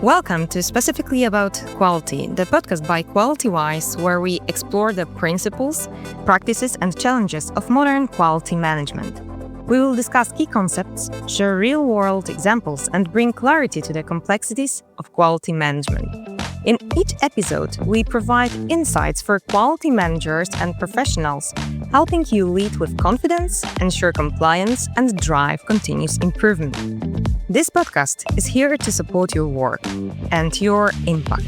Welcome to Specifically About Quality, the podcast by Qualitywise, where we explore the principles, practices, and challenges of modern quality management. We will discuss key concepts, share real-world examples, and bring clarity to the complexities of quality management. In each episode, we provide insights for quality managers and professionals, helping you lead with confidence, ensure compliance, and drive continuous improvement. This podcast is here to support your work and your impact.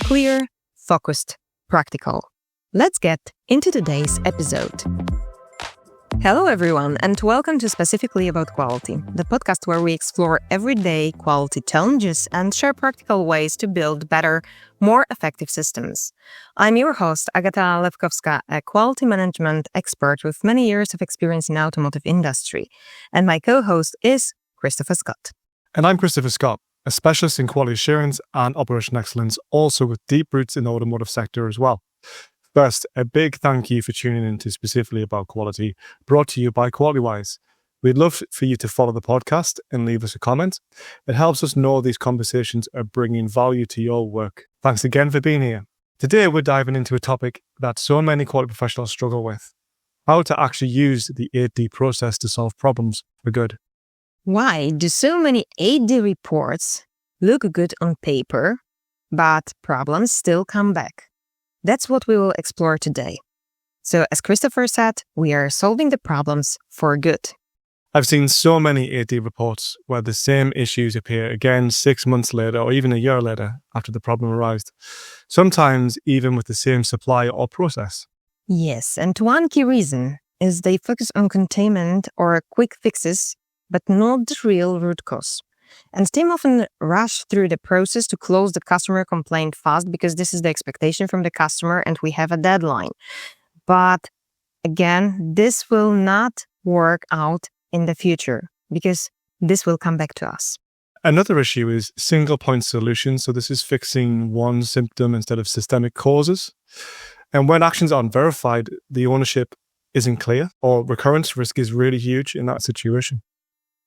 Clear, focused, practical. Let's get into today's episode. Hello, everyone, and welcome to Specifically About Quality, the podcast where we explore everyday quality challenges and share practical ways to build better, more effective systems. I'm your host, Agata Lewkowska, a quality management expert with many years of experience in the automotive industry, and my co-host is Christopher Scott. And I'm Christopher Scott, a specialist in quality assurance and operational excellence, also with deep roots in the automotive sector as well. First, a big thank you for tuning in to Specifically About Quality, brought to you by Qualitywise. We'd love for you to follow the podcast and leave us a comment. It helps us know these conversations are bringing value to your work. Thanks again for being here. Today, we're diving into a topic that so many quality professionals struggle with: how to actually use the 8D process to solve problems for good. Why do so many 8D reports look good on paper, but problems still come back? That's what we will explore today. So, as Christopher said, we are solving the problems for good. I've seen so many 8D reports where the same issues appear again 6 months later or even a year later after the problem arose, sometimes even with the same supplier or process. Yes, and one key reason is they focus on containment or quick fixes, but not the real root cause. And team often rush through the process to close the customer complaint fast because this is the expectation from the customer and we have a deadline. But again, this will not work out in the future because this will come back to us. Another issue is single point solutions. So this is fixing one symptom instead of systemic causes. And when actions aren't verified, the ownership isn't clear, or recurrence risk is really huge in that situation.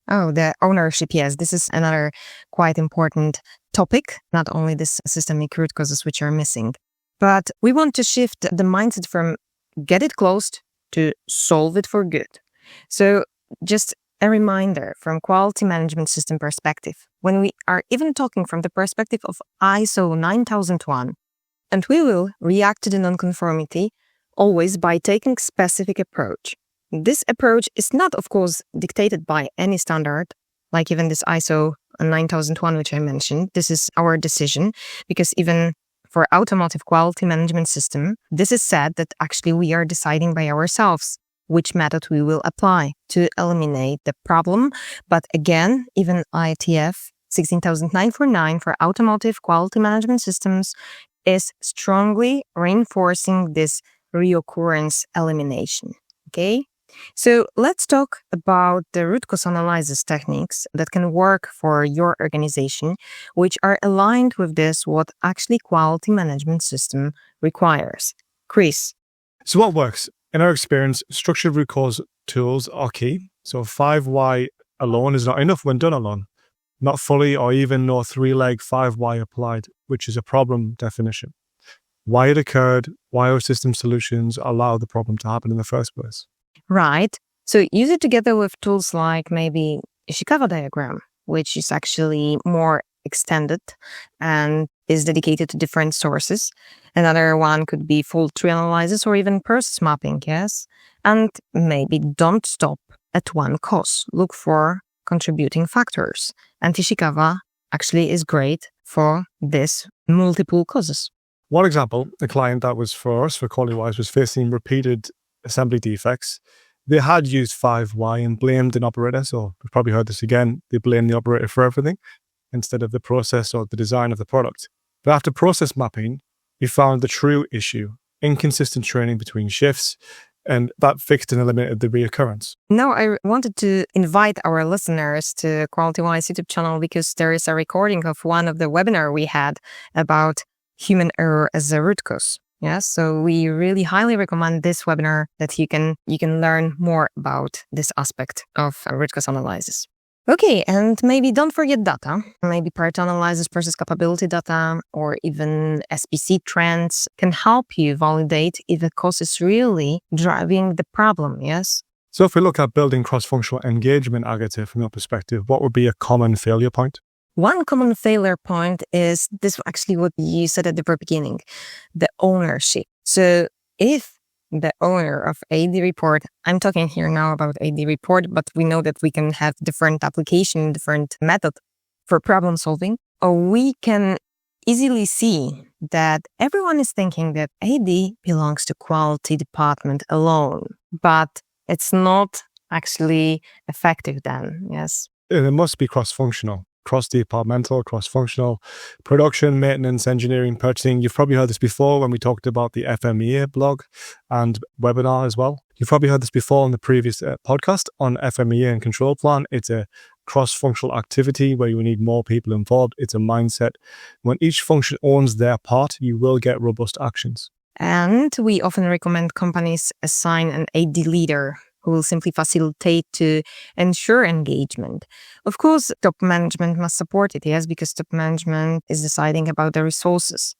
Oh, the ownership, yes. This is another quite important topic, not only this systemic root causes which are missing. But we want to shift the mindset from get it closed to solve it for good. So just a reminder from quality management system perspective, when we are even talking from the perspective of ISO 9001, and we will react to the nonconformity always by taking specific approach. This approach is not, of course, dictated by any standard, like even this ISO 9001, which I mentioned. This is our decision, because even for automotive quality management system, this is said that actually we are deciding by ourselves which method we will apply to eliminate the problem. But again, even IATF 16949 for automotive quality management systems is strongly reinforcing this reoccurrence elimination. Okay? So let's talk about the root cause analysis techniques that can work for your organization, which are aligned with this, what actually quality management system requires. Chris. So what works? In our experience, structured root cause tools are key. So 5Y alone is not enough when done alone. Not fully or even no 3-leg 5Y applied, which is a problem definition. Why it occurred, why our system solutions allow the problem to happen in the first place. Right. So use it together with tools like maybe Ishikawa diagram, which is actually more extended and is dedicated to different sources. Another one could be fault tree analysis or even process mapping, yes? And maybe don't stop at one cause. Look for contributing factors. And Ishikawa actually is great for this multiple causes. One example, a client that was for us, for Qualitywise, was facing repeated assembly defects. They had used 5Y and blamed an operator. So we've probably heard this again. They blame the operator for everything instead of the process or the design of the product. But after process mapping, we found the true issue: inconsistent training between shifts, and that fixed and eliminated the reoccurrence. Now, I wanted to invite our listeners to Qualitywise YouTube channel because there is a recording of one of the webinar we had about human error as a root cause. Yes, so we really highly recommend this webinar that you can learn more about this aspect of root cause analysis. Okay, and maybe don't forget data. Maybe part analysis, process capability data, or even SPC trends can help you validate if the cause is really driving the problem, yes? So if we look at building cross-functional engagement, Agata, from your perspective, what would be a common failure point? One common failure point is this actually what you said at the very beginning, the ownership. So if the owner of AD report, I'm talking here now about AD report, but we know that we can have different application, different method for problem solving, or we can easily see that everyone is thinking that AD belongs to quality department alone, but it's not actually effective then, yes? It must be cross-functional. Cross-departmental, cross-functional, production, maintenance, engineering, purchasing. You've probably heard this before when we talked about the FMEA blog and webinar as well. You've probably heard this before on the previous podcast on FMEA and control plan. It's a cross-functional activity where you need more people involved. It's a mindset. When each function owns their part, you will get robust actions. And we often recommend companies assign an AD leader who will simply facilitate to ensure engagement. Of course, top management must support it, yes, because top management is deciding about the resources.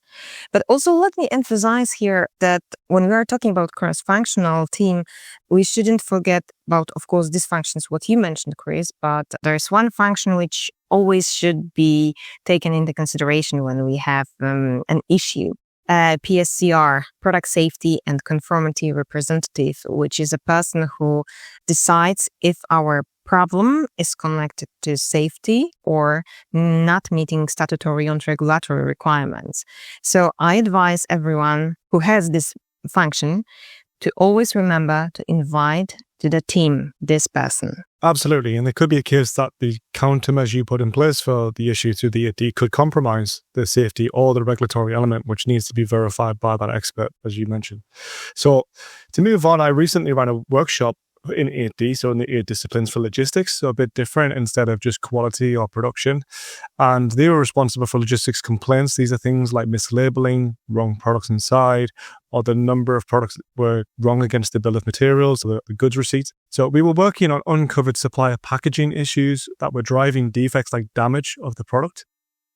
But also let me emphasize here that when we are talking about cross-functional team, we shouldn't forget about, of course, these functions, what you mentioned, Chris, but there's one function which always should be taken into consideration when we have an issue. PSCR, Product Safety and Conformity Representative, which is a person who decides if our problem is connected to safety or not meeting statutory and regulatory requirements. So I advise everyone who has this function to always remember to invite to the team this person. Absolutely. And there could be a case that the countermeasure you put in place for the issue through the AD could compromise the safety or the regulatory element, which needs to be verified by that expert, as you mentioned. So to move on, I recently ran a workshop in 8D, so in the 8 disciplines for logistics, so a bit different instead of just quality or production. And they were responsible for logistics complaints. These are things like mislabeling, wrong products inside, or the number of products that were wrong against the bill of materials, or the goods receipts. So we were working on uncovered supplier packaging issues that were driving defects like damage of the product,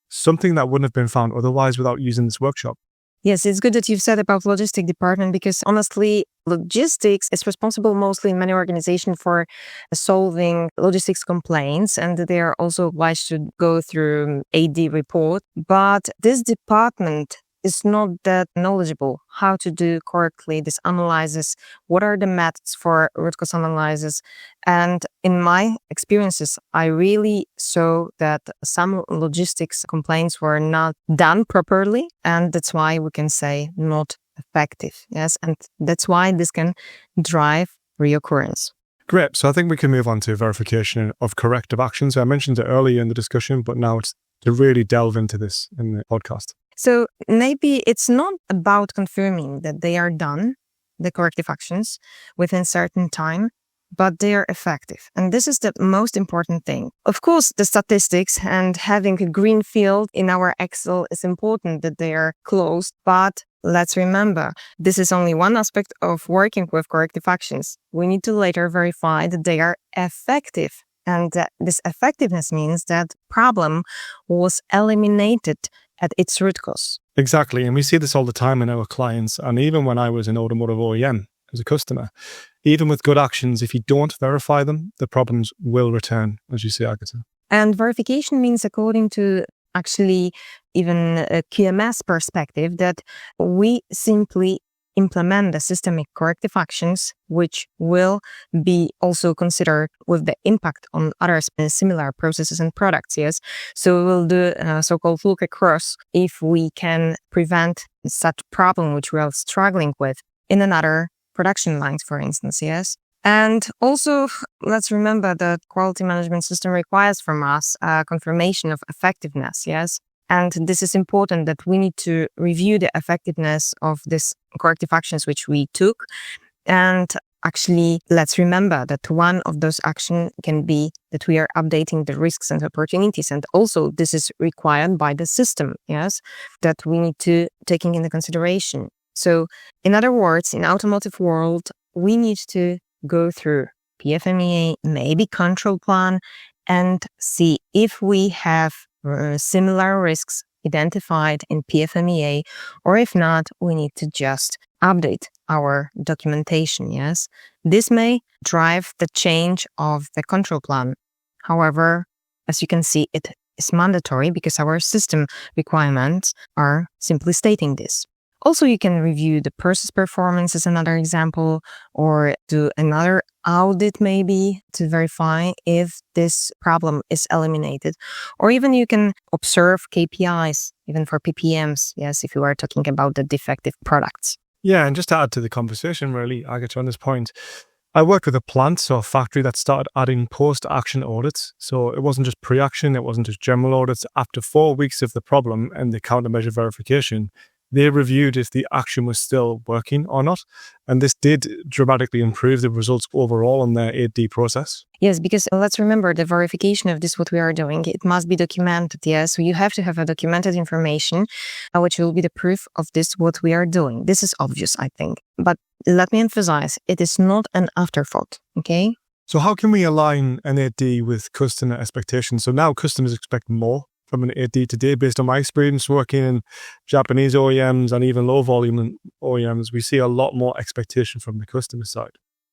something that wouldn't have been found otherwise without using this workshop. Yes, it's good that you've said about logistic department because honestly, logistics is responsible mostly in many organizations for solving logistics complaints, and they are also obliged to go through AD report. But this department is not that knowledgeable how to do correctly this analysis, what are the methods for root cause analysis. And in my experiences, I really saw that some logistics complaints were not done properly, and that's why we can say not effective. Yes, and that's why this can drive reoccurrence. Great. So I think we can move on to verification of corrective actions. I mentioned it earlier in the discussion, but now it's to really delve into this in the podcast. So maybe it's not about confirming that they are done, the corrective actions, within certain time, but they are effective. And this is the most important thing. Of course, the statistics and having a green field in our Excel is important that they are closed, but let's remember, this is only one aspect of working with corrective actions. We need to later verify that they are effective. And this effectiveness means that problem was eliminated at its root cause. Exactly. And we see this all the time in our clients. And even when I was in automotive OEM as a customer, even with good actions, if you don't verify them, the problems will return, as you say, Agata. And verification means, according to actually even a QMS perspective, that we simply implement the systemic corrective actions, which will be also considered with the impact on other similar processes and products, yes? So we will do a so-called look across if we can prevent such problem which we are struggling with in another production lines, for instance, yes? And also, let's remember that quality management system requires from us a confirmation of effectiveness, yes? And this is important that we need to review the effectiveness of these corrective actions which we took. And actually, let's remember that one of those actions can be that we are updating the risks and opportunities. And also, this is required by the system, yes, that we need to take into consideration. So, in other words, in automotive world, we need to go through PFMEA, maybe control plan, and see if we have similar risks identified in PFMEA, or if not, we need to just update our documentation, yes? This may drive the change of the control plan. However, as you can see, it is mandatory because our system requirements are simply stating this. Also, you can review the process performance as another example, or do another audit maybe to verify if this problem is eliminated. Or even you can observe KPIs, even for PPMs, yes, if you are talking about the defective products. Yeah, and just to add to the conversation, really, Agata, on this point, I worked with a plant or a factory that started adding post-action audits. So it wasn't just pre-action, it wasn't just general audits. After 4 weeks of the problem and the countermeasure verification, they reviewed if the action was still working or not. And this did dramatically improve the results overall on their 8D process. Yes, because let's remember the verification of this, what we are doing, it must be documented. Yes, so you have to have a documented information, which will be the proof of this, what we are doing. This is obvious, I think. But let me emphasize, it is not an afterthought, okay? So how can we align an 8D with customer expectations? So now customers expect more from an 8D today. Based on my experience working in Japanese OEMs and even low volume OEMs, we see a lot more expectation from the customer side.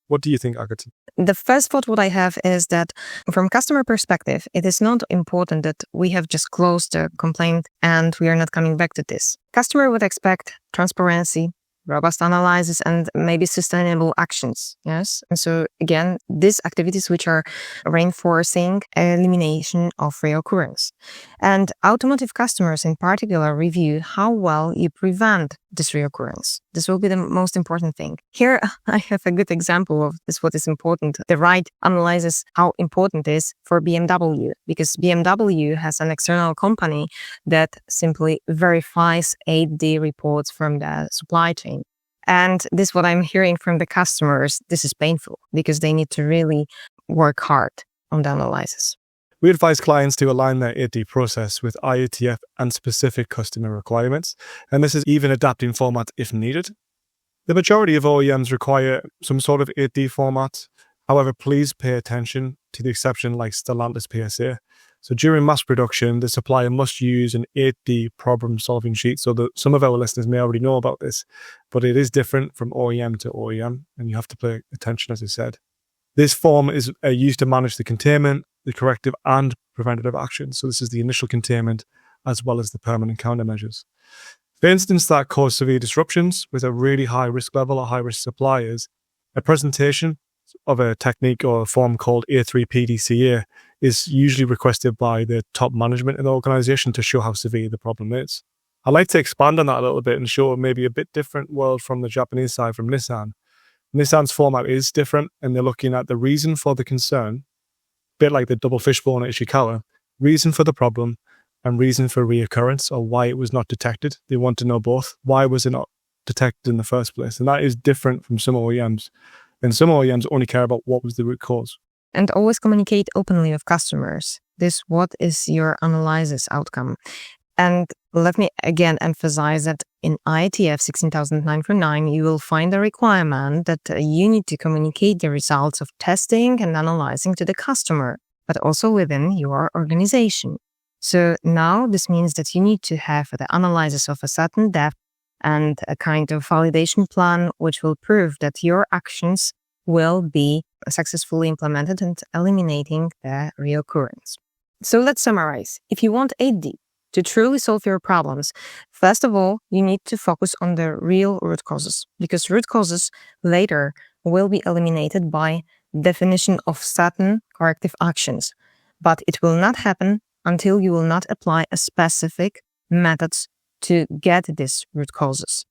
What do you think, Agata? The first thought what I have is that from customer perspective, it is not important that we have just closed the complaint and we are not coming back to this. Customer would expect transparency, robust analysis, and maybe sustainable actions. Yes. And so again, these activities which are reinforcing elimination of reoccurrence. And automotive customers in particular review how well you prevent this reoccurrence. This will be the most important thing. Here I have a good example of this, what is important. The right analyzes how important it is for BMW, because BMW has an external company that simply verifies 8D reports from the supply chain. And this is what I'm hearing from the customers. This is painful because they need to really work hard on the analysis. We advise clients to align their 8D process with IATF and specific customer requirements, and this is even adapting format if needed. The majority of OEMs require some sort of 8D format. However, please pay attention to the exception like Stellantis PSA. So during mass production, the supplier must use an 8D problem-solving sheet. So some of our listeners may already know about this, but it is different from OEM to OEM, and you have to pay attention, as I said. This form is used to manage the containment, the corrective and preventative actions. So this is the initial containment as well as the permanent countermeasures. For instance, that cause severe disruptions with a really high risk level or high risk suppliers, a presentation of a technique or a form called A3PDCA is usually requested by the top management in the organization to show how severe the problem is. I'd like to expand on that a little bit and show maybe a bit different world from the Japanese side from Nissan. Nissan's format is different, and they're looking at the reason for the concern, a bit like the double fishbone at Ishikawa, reason for the problem and reason for reoccurrence, or why it was not detected. They want to know both. Why was it not detected in the first place? And that is different from some OEMs. And some OEMs only care about what was the root cause. And always communicate openly with customers. What is your analysis outcome? And let me again emphasize that in IATF 16009 you will find a requirement that you need to communicate the results of testing and analyzing to the customer, but also within your organization. So now this means that you need to have the analysis of a certain depth and a kind of validation plan which will prove that your actions will be successfully implemented and eliminating the reoccurrence. So let's summarize. If you want 8D to truly solve your problems, first of all, you need to focus on the real root causes, because root causes later will be eliminated by definition of certain corrective actions. But it will not happen until you will not apply a specific methods to get these root causes.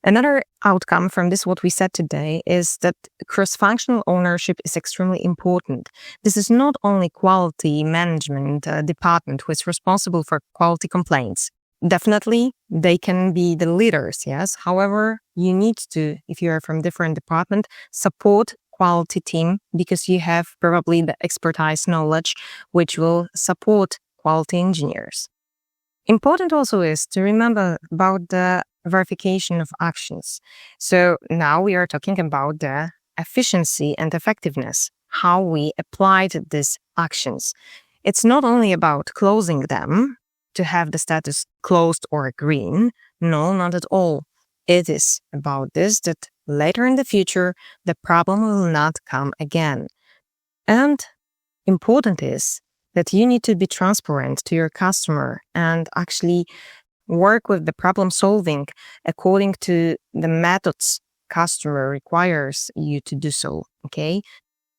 Another outcome from this, what we said today, is that cross-functional ownership is extremely important. This is not only quality management department who is responsible for quality complaints. Definitely, they can be the leaders, yes. However, you need to, if you are from different department, support quality team because you have probably the expertise knowledge which will support quality engineers. Important also is to remember about the verification of actions. So now we are talking about the efficiency and effectiveness. how we applied these actions. It's not only about closing them to have the status closed or green. No, not at all. It is about this, that later in the future, the problem will not come again. And important is that you need to be transparent to your customer and actually work with the problem solving according to the methods customer requires you to do so, okay?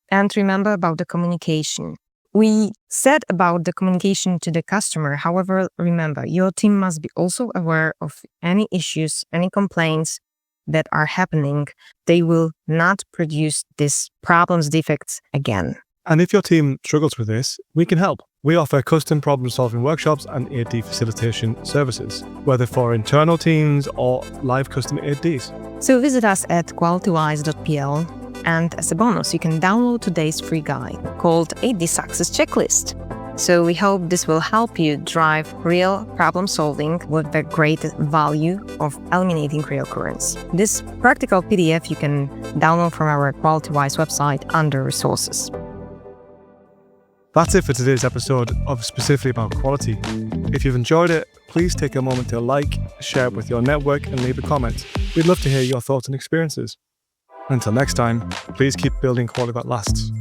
And remember about the communication. We said about the communication to the customer. However, remember, your team must be also aware of any issues, any complaints that are happening. They will not produce these problems, defects again. And if your team struggles with this, we can help. We offer custom problem-solving workshops and 8D facilitation services, whether for internal teams or live custom 8Ds. So visit us at qualitywise.pl, and as a bonus, you can download today's free guide called 8D Success Checklist. So we hope this will help you drive real problem solving with the great value of eliminating recurrence. This practical PDF you can download from our Qualitywise website under resources. That's it for today's episode of Specifically About Quality. If you've enjoyed it, please take a moment to like, share it with your network, and leave a comment. We'd love to hear your thoughts and experiences. Until next time, please keep building quality that lasts.